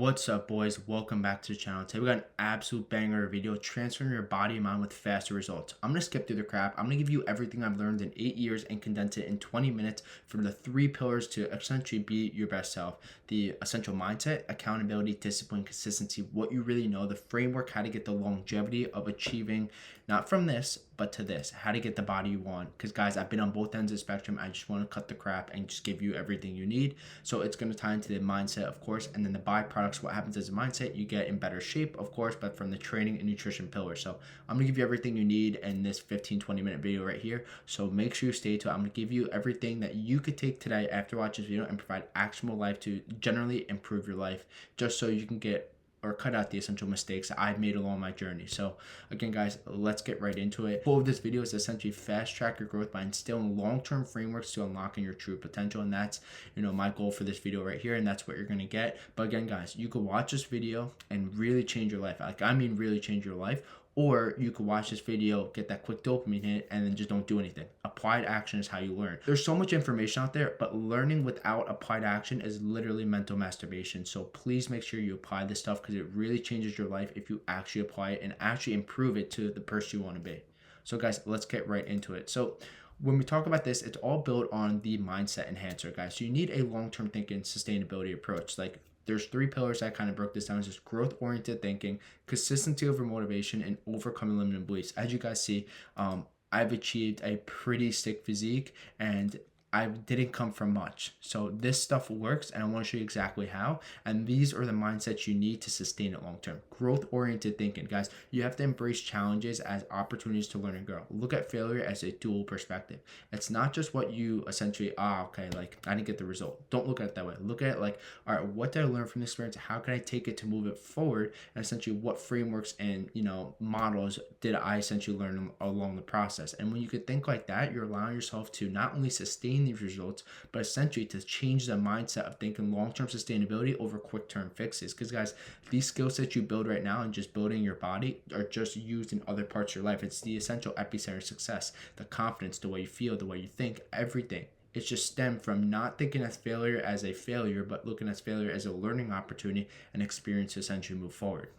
What's up, boys? Welcome back to the channel. Today we got an absolute banger video, transferring your body and mind with faster results. I'm gonna skip through the crap. I'm gonna give you everything I've learned in 8 years and condense it in 20 minutes from the 3 pillars to essentially be your best self. The essential mindset, accountability, discipline, consistency, what you really know, the framework, how to get the longevity of achieving, not from this, but to this, how to get the body you want. Because guys, I've been on both ends of the spectrum. I just want to cut the crap and just give you everything you need. So it's going to tie into the mindset, of course, and then the byproducts, what happens as a mindset, you get in better shape, of course, but from the training and nutrition pillar. So I'm going to give you everything you need in this 15-20 minute video right here. So make sure you stay tuned. I'm going to give you everything that you could take today after watching this video and provide actionable life to generally improve your life, just so you can get or cut out the essential mistakes that I've made along my journey. So again, guys, let's get right into it. The goal of this video is essentially fast track your growth by instilling long-term frameworks to unlocking your true potential. And that's, my goal for this video right here. And that's what you're going to get. But again, guys, you could watch this video and really change your life. Really change your life. Or you could watch this video, get that quick dopamine hit, and then just don't do anything. Applied action is how you learn. There's so much information out there, but learning without applied action is literally mental masturbation. So please make sure you apply this stuff, because it really changes your life if you actually apply it and actually improve it to the person you want to be. So guys, let's get right into it. So when we talk about this, it's all built on the mindset enhancer, guys. So you need a long-term thinking sustainability approach. There's 3 pillars. I kind of broke this down. It's just growth-oriented thinking, consistency over motivation, and overcoming limiting beliefs. As you guys see, I've achieved a pretty sick physique, and I didn't come from much. So this stuff works, and I want to show you exactly how. And these are the mindsets you need to sustain it long term. Growth-oriented thinking, guys. You have to embrace challenges as opportunities to learn and grow. Look at failure as a dual perspective. It's not just what you essentially, I didn't get the result. Don't look at it that way. Look at it all right, what did I learn from this experience? How can I take it to move it forward? And essentially, what frameworks and models did I essentially learn along the process? And when you could think like that, you're allowing yourself to not only sustain these results, but essentially to change the mindset of thinking long-term sustainability over quick-term fixes. Because guys, these skill sets you build right now and just building your body are just used in other parts of your life. It's the essential epicenter of success. The confidence, the way you feel, the way you think, everything. It's just stemmed from not thinking as failure as a failure, but looking at failure as a learning opportunity and experience to essentially move forward.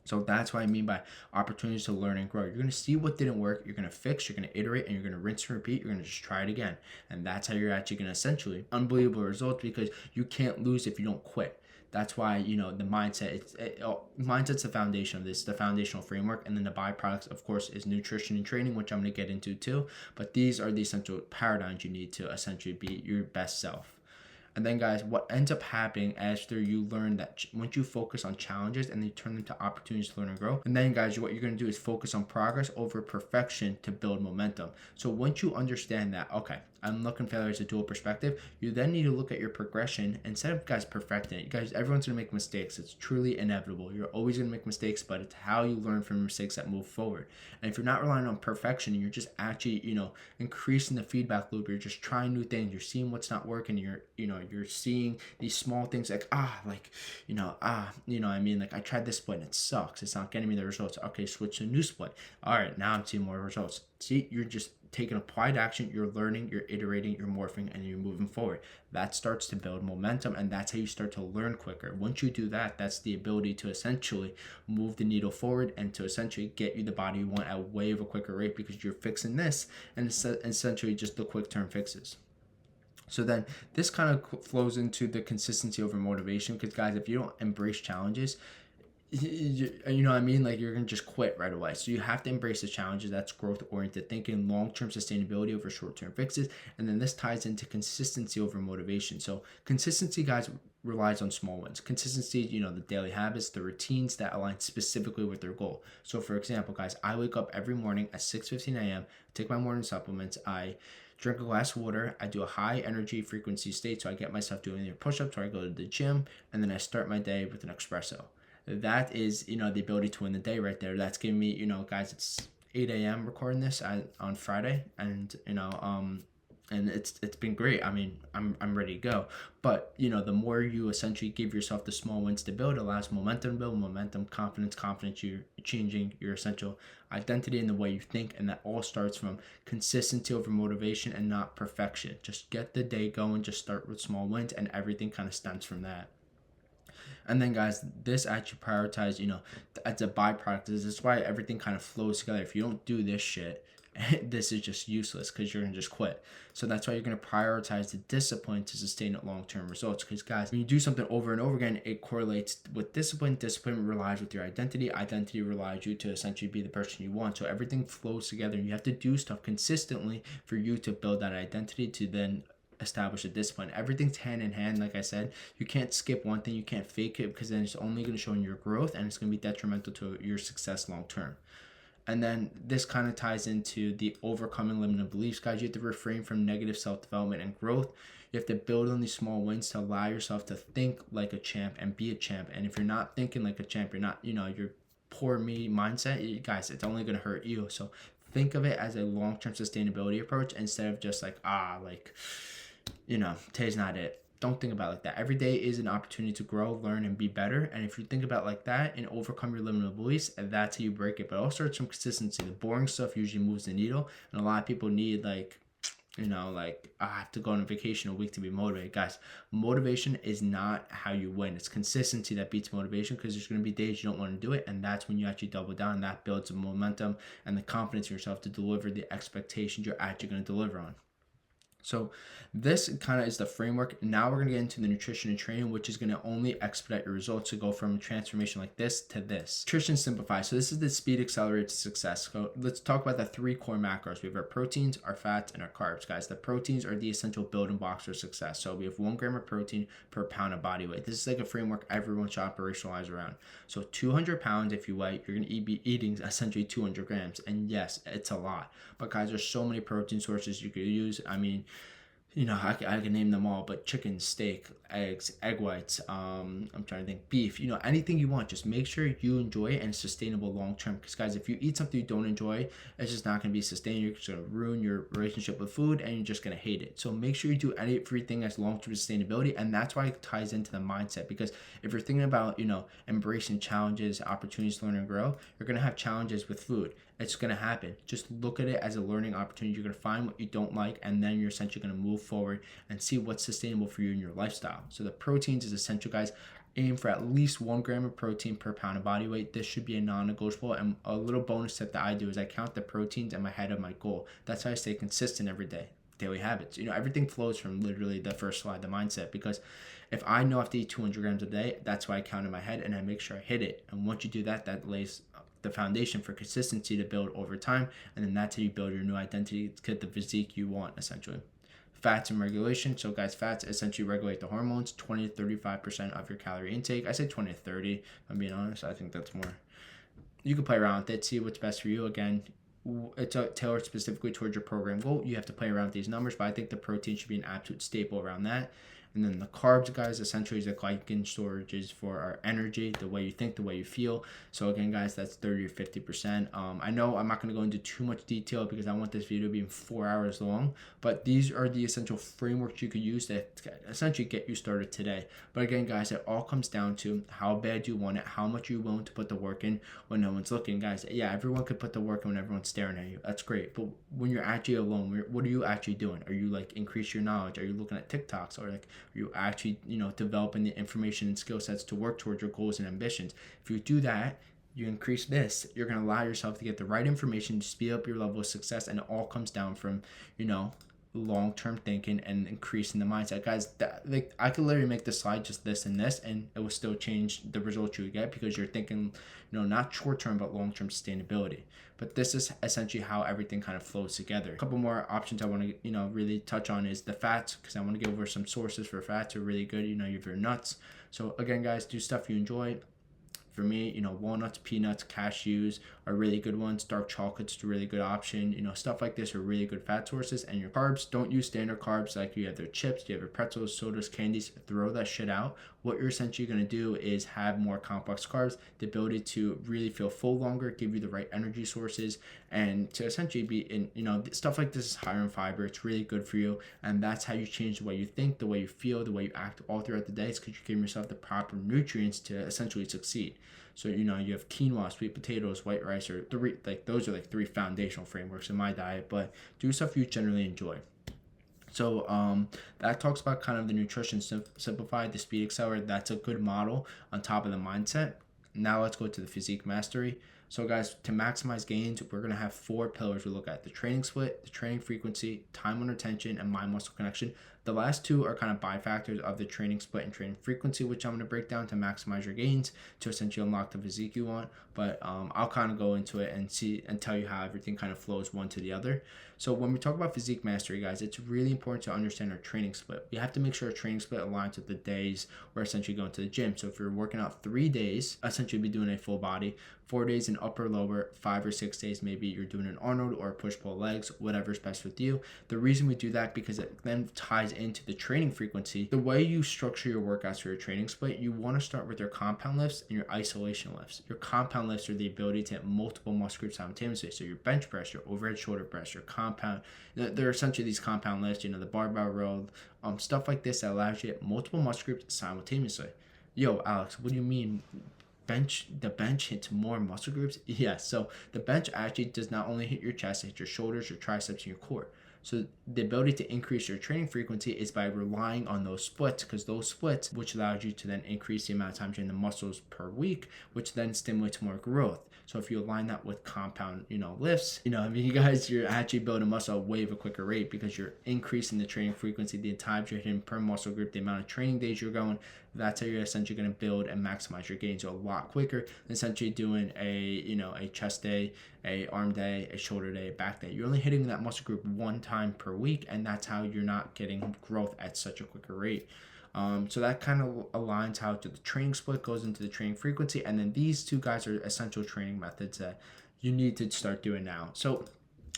So that's what I mean by opportunities to learn and grow. You're going to see what didn't work. You're going to fix, you're going to iterate, and you're going to rinse and repeat. You're going to just try it again. And that's how you're actually going to essentially unbelievable results, because you can't lose if you don't quit. That's why, the mindset, mindset's the foundation of this, the foundational framework. And then the byproducts, of course, is nutrition and training, which I'm going to get into too. But these are the essential paradigms you need to essentially be your best self. And then guys, what ends up happening after you learn that once you focus on challenges and they turn them to opportunities to learn and grow, and then guys, what you're going to do is focus on progress over perfection to build momentum. So once you understand that, okay, I'm looking at failure as a dual perspective, you then need to look at your progression instead of guys perfecting it. Guys, everyone's going to make mistakes. It's truly inevitable. You're always going to make mistakes, but it's how you learn from mistakes that move forward. And if you're not relying on perfection and you're just actually, increasing the feedback loop, you're just trying new things, you're seeing what's not working, you're seeing these small things I tried this split and it sucks. It's not getting me the results. Okay, switch to a new split. All right, now I'm seeing more results. See, you're just taking applied action, you're learning, you're iterating, you're morphing, and you're moving forward. That starts to build momentum, and that's how you start to learn quicker. Once you do that, that's the ability to essentially move the needle forward and to essentially get you the body you want at way of a quicker rate, because you're fixing this and it's essentially just the quick term fixes. So then this kind of flows into the consistency over motivation, because guys, if you don't embrace challenges, you're gonna just quit right away. So you have to embrace the challenges. That's growth oriented thinking, long-term sustainability over short-term fixes. And then this ties into consistency over motivation. So consistency, guys, relies on small wins. Consistency, the daily habits, the routines that align specifically with their goal. So for example, guys, I wake up every morning at 6:15 a.m., take my morning supplements, I drink a glass of water, I do a high energy frequency state, so I get myself doing either push-ups or I go to the gym, and then I start my day with an espresso. That is, the ability to win the day right there. That's giving me, guys, it's 8 a.m. recording this on Friday, and and it's been great. I mean, I'm ready to go. But the more you essentially give yourself the small wins to build, it allows momentum to build, momentum, confidence. You're changing your essential identity in the way you think, and that all starts from consistency over motivation and not perfection. Just get the day going. Just start with small wins, and everything kind of stems from that. And then guys, this actually prioritize, as a byproduct. This is why everything kind of flows together. If you don't do this shit, this is just useless because you're gonna just quit. So that's why you're gonna prioritize the discipline to sustain long-term results. Because guys, when you do something over and over again, it correlates with discipline. Discipline relies with your identity. Identity relies you to essentially be the person you want. So everything flows together, and you have to do stuff consistently for you to build that identity to then establish a discipline. Everything's hand in hand. Like I said, you can't skip one thing, you can't fake it, because then it's only going to show in your growth and it's going to be detrimental to your success long term. And then this kind of ties into the overcoming limiting beliefs. Guys, you have to refrain from negative self-development and growth. You have to build on these small wins to allow yourself to think like a champ and be a champ. And if you're not thinking like a champ, you're not, your poor me mindset, guys, it's only going to hurt you. So think of it as a long-term sustainability approach instead of just like, today's not it. Don't think about it like that. Every day is an opportunity to grow, learn, and be better. And if you think about it like that and overcome your limiting beliefs, that's how you break it. But also it's some consistency. The boring stuff usually moves the needle. And a lot of people need I have to go on a vacation a week to be motivated. Guys, motivation is not how you win. It's consistency that beats motivation, because there's going to be days you don't want to do it. And that's when you actually double down. And that builds the momentum and the confidence in yourself to deliver the expectations you're actually going to deliver on. So this kind of is the framework. Now we're going to get into the nutrition and training, which is going to only expedite your results to go from a transformation like this to this. Nutrition simplified. So this is the speed accelerator to success. So let's talk about the 3 core macros. We have our proteins, our fats, and our carbs. Guys, the proteins are the essential building blocks for success. So we have 1 gram of protein per pound of body weight. This is like a framework everyone should operationalize around. So 200 pounds, if you weigh, you're going to be eating essentially 200 grams. And yes, it's a lot. But guys, there's so many protein sources you could use. I mean, I can name them all, but chicken, steak, eggs, egg whites, I'm trying to think, beef, anything you want. Just make sure you enjoy it and it's sustainable long term. Because guys, if you eat something you don't enjoy, it's just not going to be sustainable. You're just going to ruin your relationship with food and you're just going to hate it. So make sure you do everything as long term sustainability. And that's why it ties into the mindset. Because if you're thinking about, embracing challenges, opportunities to learn and grow, you're going to have challenges with food. It's going to happen. Just look at it as a learning opportunity. You're going to find what you don't like, and then you're essentially going to move forward and see what's sustainable for you in your lifestyle. So the proteins is essential, guys. Aim for at least 1 gram of protein per pound of body weight. This should be a non-negotiable. And a little bonus tip that I do is I count the proteins in my head of my goal. That's how I stay consistent every day. Daily habits. Everything flows from literally the first slide, the mindset. Because if I know I have to eat 200 grams a day, that's why I count in my head and I make sure I hit it. And once you do that, that lays the foundation for consistency to build over time. And then that's how you build your new identity to get the physique you want, essentially. Fats and regulation. So guys, fats essentially regulate the hormones, 20 to 35% of your calorie intake. I say 20 to 30, if I'm being honest. I think that's more. You can play around with it, see what's best for you. Again, it's tailored specifically towards your program goal. You have to play around with these numbers, but I think the protein should be an absolute staple around that. And then the carbs, guys, essentially is the glycogen storages for our energy, the way you think, the way you feel. So again, guys, that's 30 or 50%. I know I'm not going to go into too much detail because I want this video to be 4 hours long, but these are the essential frameworks you could use to essentially get you started today. But again, guys, it all comes down to how bad you want it, how much you're willing to put the work in when no one's looking. Guys, yeah, everyone could put the work in when everyone's staring at you. That's great. But when you're actually alone, what are you actually doing? Are you increase your knowledge? Are you looking at TikToks, or are you actually developing the information and skill sets to work towards your goals and ambitions? If you do that, you increase this, you're going to allow yourself to get the right information to speed up your level of success. And it all comes down from long-term thinking and increasing the mindset. Guys, I could literally make this slide just this and this, and it will still change the results you would get, because you're thinking not short-term but long-term sustainability. But this is essentially how everything kind of flows together. A couple more options I want to really touch on is the fats, because I want to go over some sources for fats are really good. You have your nuts. So again, guys, do stuff you enjoy. For me, walnuts, peanuts, cashews are really good ones. Dark chocolate's a really good option. Stuff like this are really good fat sources. And your carbs, don't use standard carbs like you have their chips, you have your pretzels, sodas, candies. Throw that shit out. What you're essentially going to do is have more complex carbs, the ability to really feel full longer, give you the right energy sources, and to essentially be in, stuff like this is higher in fiber. It's really good for you. And that's how you change the way you think, the way you feel, the way you act all throughout the day. It's because you're giving yourself the proper nutrients to essentially succeed. So, you have quinoa, sweet potatoes, white rice, or those are 3 foundational frameworks in my diet, but do stuff you generally enjoy. So that talks about kind of the nutrition simplified, the speed accelerator. That's a good model on top of the mindset. Now let's go to the physique mastery. So guys, to maximize gains, we're going to have 4 pillars we look at: the training split, the training frequency, time under tension, and mind muscle connection. The last 2 are kind of bifactors of the training split and training frequency, which I'm going to break down to maximize your gains to essentially unlock the physique you want. But I'll kind of go into it and see and tell you how everything kind of flows one to the other. So when we talk about physique mastery, guys, it's really important to understand our training split. We have to make sure our training split aligns with the days we're essentially going to the gym. So if you're working out 3 days, essentially be doing a full body, 4 days in upper lower, 5 or 6 days maybe you're doing an Arnold or a push-pull legs, whatever's best with you. The reason we do that because it then ties into the training frequency. The way you structure your workouts for your training split, you want to start with your compound lifts and your isolation lifts. Your compound lifts are the ability to hit multiple muscle groups simultaneously. So your bench press, your overhead shoulder press, your compound, they're essentially these compound lifts, the barbell row, stuff like this that allows you to hit multiple muscle groups simultaneously. Yo, Alex, what do you mean the bench hits more muscle groups? Yes, so the bench actually does not only hit your chest, it hits your shoulders, your triceps, and your core. So the ability to increase your training frequency is by relying on those splits, because those splits, which allows you to then increase the amount of time training the muscles per week, which then stimulates more growth. So if you align that with compound, lifts, you guys, you're actually building muscle at way of a quicker rate because you're increasing the training frequency, the times you're hitting per muscle group, the amount of training days you're going. That's how you're essentially going to build and maximize your gains a lot quicker than essentially doing a chest day, a arm day, a shoulder day, a back day. You're only hitting that muscle group 1 time per week, and that's how you're not getting growth at such a quicker rate. So that kind of aligns how the training split goes into the training frequency, and then these 2 guys are essential training methods that you need to start doing now. So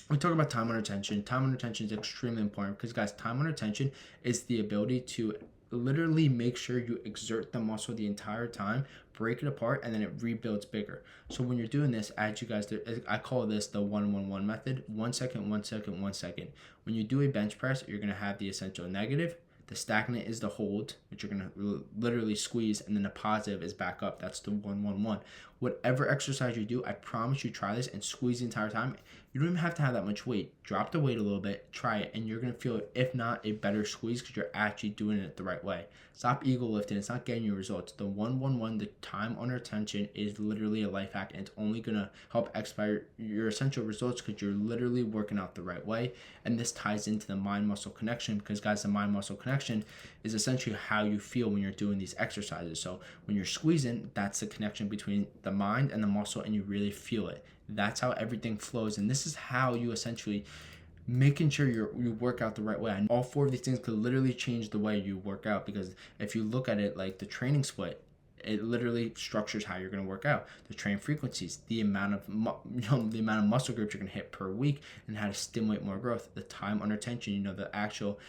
we talk about time under tension. Time under tension is extremely important because, guys, time under tension is the ability to literally make sure you exert the muscle the entire time, break it apart, and then it rebuilds bigger. So when you're doing this, as you guys do, I call this the 1-1-1 method: 1 second, 1 second, 1 second. When you do a bench press, you're going to have the essential negative. The stagnant is the hold, which you're going to literally squeeze, and then the positive is back up. That's the 1-1-1. Whatever exercise you do, I promise you, try this and squeeze the entire time. You don't even have to have that much weight. Drop the weight a little bit, try it, and you're going to feel, if not a better squeeze, because you're actually doing it the right way. Stop ego lifting. It's not getting you results. The 1-1-1, the time under tension, is literally a life hack, and it's only going to help expedite your essential results because you're literally working out the right way. And this ties into the mind-muscle connection because, guys, the mind-muscle connection is essentially how you feel when you're doing these exercises. So when you're squeezing, that's the connection between the mind and the muscle, and you really feel it. That's how everything flows, and this is how you essentially making sure you work out the right way. And all 4 of these things could literally change the way you work out, because if you look at it like the training split, it literally structures how you're going to work out. The training frequencies, the amount of muscle groups you're going to hit per week, and how to stimulate more growth. The time under tension, the actual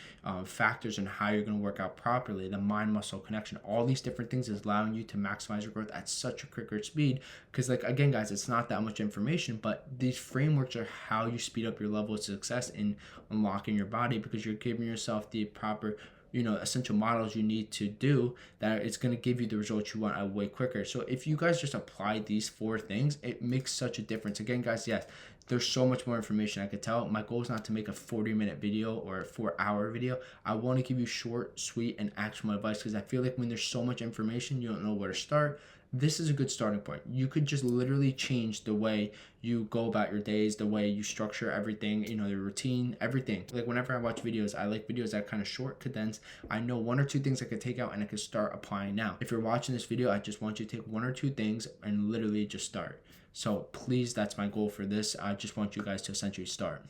factors and how you're going to work out properly. The mind-muscle connection. All these different things is allowing you to maximize your growth at such a quicker speed. Because, again, guys, it's not that much information, but these frameworks are how you speed up your level of success in unlocking your body, because you're giving yourself the proper essential models you need to do that it's going to give you the results you want at way quicker. So if you guys just apply these 4 things, it makes such a difference. Again, guys, yes, there's so much more information I could tell. My goal is not to make a 40-minute video or a 4-hour video. I want to give you short, sweet, and actionable advice, because I feel like when there's so much information, you don't know where to start. This is a good starting point. You could just literally change the way you go about your days, the way you structure everything, your routine, everything. Like whenever I watch videos, I like videos that kind of short, condensed. I know 1 or 2 things I could take out and I could start applying now. If you're watching this video, I just want you to take 1 or 2 things and literally just start. So please, that's my goal for this. I just want you guys to essentially start.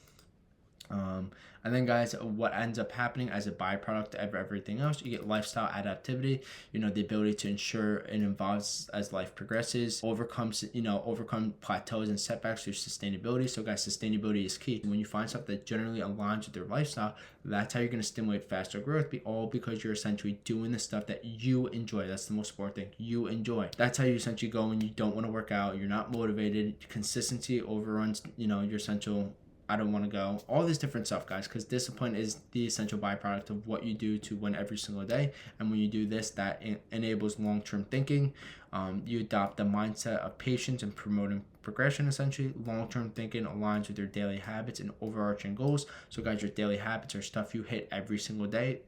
And then, guys, what ends up happening as a byproduct of everything else, you get lifestyle adaptivity, the ability to ensure and evolves as life progresses, overcome plateaus and setbacks through sustainability. So, guys, sustainability is key. When you find stuff that generally aligns with your lifestyle, that's how you're going to stimulate faster growth, all because you're essentially doing the stuff that you enjoy. That's the most important thing. You enjoy. That's how you essentially go when you don't want to work out, you're not motivated. Consistency overruns, your essential I don't want to go, all this different stuff, guys, because discipline is the essential byproduct of what you do to win every single day. And when you do this, that enables long-term thinking. You adopt the mindset of patience and promoting progression. Essentially, long-term thinking aligns with your daily habits and overarching goals. So guys, your daily habits are stuff you hit every single day.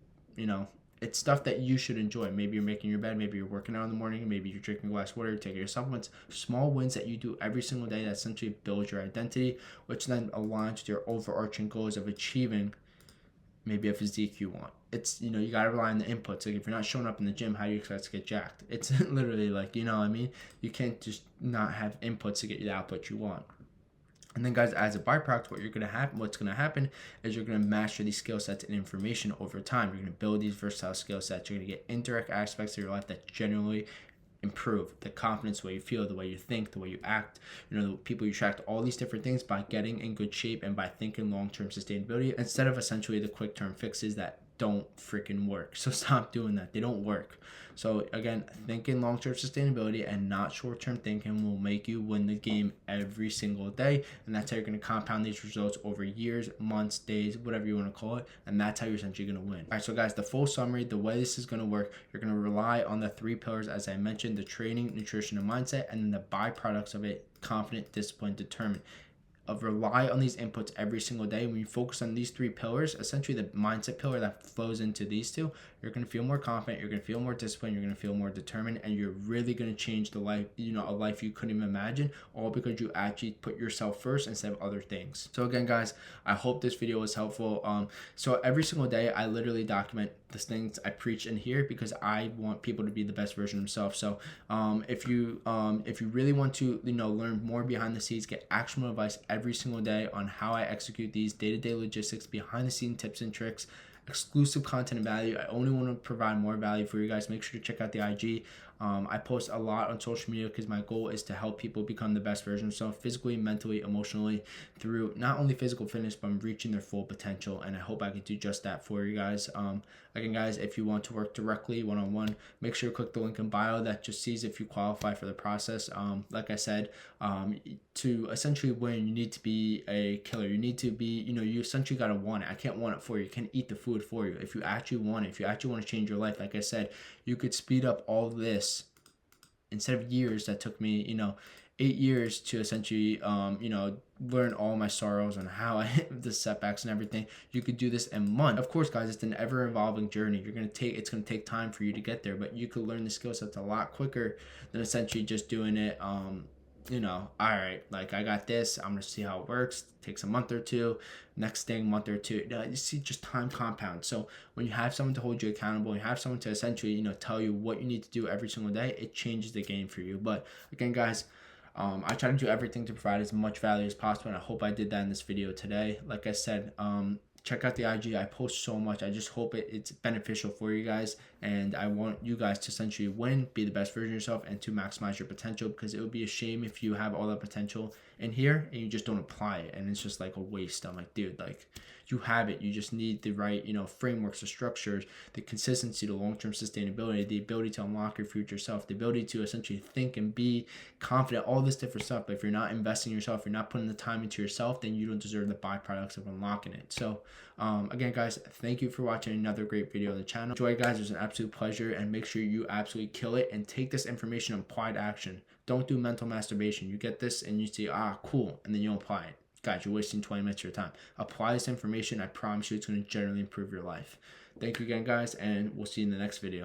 It's stuff that you should enjoy. Maybe you're making your bed, maybe you're working out in the morning, maybe you're drinking a glass of water, taking your supplements. Small wins that you do every single day that essentially builds your identity, which then aligns with your overarching goals of achieving maybe a physique you want. It's, you got to rely on the inputs. Like, if you're not showing up in the gym, how do you expect to get jacked? It's literally like, what I mean? You can't just not have inputs to get you the output you want. And then, guys, as a byproduct, what's gonna happen is you're gonna master these skill sets and information over time. You're gonna build these versatile skill sets. You're gonna get indirect aspects of your life that generally improve the confidence, the way you feel, the way you think, the way you act, the people you attract, all these different things by getting in good shape and by thinking long-term sustainability instead of essentially the quick-term fixes that don't freaking work. So stop doing that. They don't work. So again, thinking long-term sustainability and not short-term thinking will make you win the game every single day. And that's how you're going to compound these results over years, months, days, whatever you want to call it. And that's how you're essentially going to win. All right, so guys, the full summary, the way this is going to work, you're going to rely on the 3 pillars, as I mentioned, the training, nutrition, and mindset, and then the byproducts of it: confident, disciplined, determined. Rely on these inputs every single day. When you focus on these 3 pillars, essentially the mindset pillar that flows into these 2, you're going to feel more confident, you're going to feel more disciplined, you're going to feel more determined, and you're really going to change the life, a life you couldn't even imagine, all because you actually put yourself first instead of other things. So again, guys, I hope this video was helpful. So every single day I literally document the things I preach in here because I want people to be the best version of themselves. So if you really want to learn more behind the scenes, get actionable advice every single day on how I execute these day-to-day logistics, behind the scene tips and tricks, exclusive content and value. I only want to provide more value for you guys. Make sure to check out the IG. I post a lot on social media because my goal is to help people become the best version of themselves, physically, mentally, emotionally, through not only physical fitness, but reaching their full potential. And I hope I can do just that for you guys. Again, guys, if you want to work directly one-on-one, make sure to click the link in bio that just sees if you qualify for the process. Like I said, to essentially win, you need to be a killer. You need to be, you essentially got to want it. I can't want it for you. I can't eat the food for you. If you actually want it, if you actually want to change your life, like I said, you could speed up all this instead of years that took me, 8 years to essentially, learn all my sorrows and how I hit the setbacks and everything. You could do this in months. Of course, guys, it's an ever-evolving journey. It's going to take time for you to get there, but you could learn the skill sets a lot quicker than essentially just doing it. All right, like I got this, I'm gonna see how it works. Takes a month or two, next thing, month or two. You see, just time compounds. So when you have someone to hold you accountable, you have someone to essentially, tell you what you need to do every single day, it changes the game for you. But again, guys, I try to do everything to provide as much value as possible, and I hope I did that in this video today. Like I said, check out the IG. I post so much. I just hope it's beneficial for you guys, and I want you guys to essentially win, be the best version of yourself, and to maximize your potential, because it would be a shame if you have all that potential in here and you just don't apply it, and it's just like a waste. I'm like, dude, like, you have it. You just need the right, frameworks, the structures, the consistency, the long-term sustainability, the ability to unlock your future self, the ability to essentially think and be confident, all this different stuff. But if you're not investing in yourself, you're not putting the time into yourself, then you don't deserve the byproducts of unlocking it. So again, guys, thank you for watching another great video on the channel. Enjoy, guys. It was an absolute pleasure, and make sure you absolutely kill it and take this information and apply to action. Don't do mental masturbation. You get this and you say, cool, and then you don't apply it. Guys, you're wasting 20 minutes of your time. Apply this information. I promise you it's going to generally improve your life. Thank you again, guys, and we'll see you in the next video.